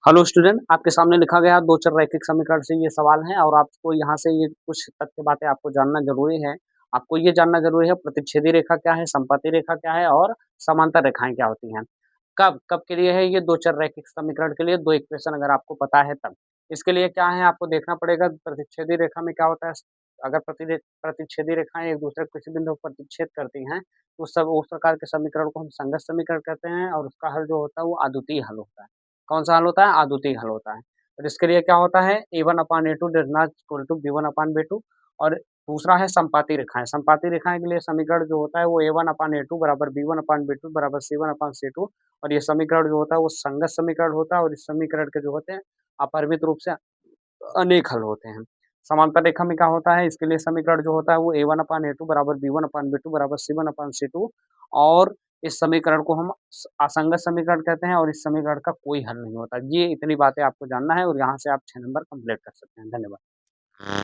Hello student, आपके सामने लिखा गया दो चर रैखिक समीकरण से ये सवाल है और आपको यहाँ से ये कुछ तथ्य बातें आपको जानना ज़रूरी है। आपको ये जानना ज़रूरी है प्रतिच्छेदी रेखा क्या है, समपाती रेखा क्या है और समांतर रेखाएँ क्या होती हैं। कब? कब के लिए है ये दो चर रैखिक समीकरण के लिए 2 इक्वेशन अगर आपको पता है तब। इसके लिए क्या है आपको देखना पड़ेगा प्रतिच्छेदी रेखा में क्या होता है, अगर प्रतिच्छेदी रेखाएँ एक-दूसरे को किसी बिंदु पर प्रतिच्छेद करती हैं, तो उस प्रकार के समीकरण को हम संगत समीकरण कहते हैं और उसका हल जो होता है वो अद्वितीय हल होता है। कौन-सा हल होता है? अद्वितीय हल होता है। और इसके लिए क्या होता है A1/A2 does not equal to B1/B2 और दूसरा है संपाती रेखाएँ। संपाती रेखाएँ के लिए समीकरण जो होता है वो A1/A2 बराबर B1/B2 बराबर C1/C2 और ये समीकरण जो होता है वो संगत समीकरण होता है और इस समीकरण के जो होते हैं अपरिमित रूप से अनेक हल होते हैं। समांतर रेखा में क्या होता है इसके लिए समीकरण जो होता है वो A1/A2 बराबर B1/B2 बराबर C1/C2 और इस समीकरण को हम असंगत समीकरण कहते हैं और इस समीकरण का कोई हल नहीं होता। ये इतनी बातें आपको जानना है और यहाँ से आप 6 नंबर कंप्लीट कर सकते हैं। धन्यवाद।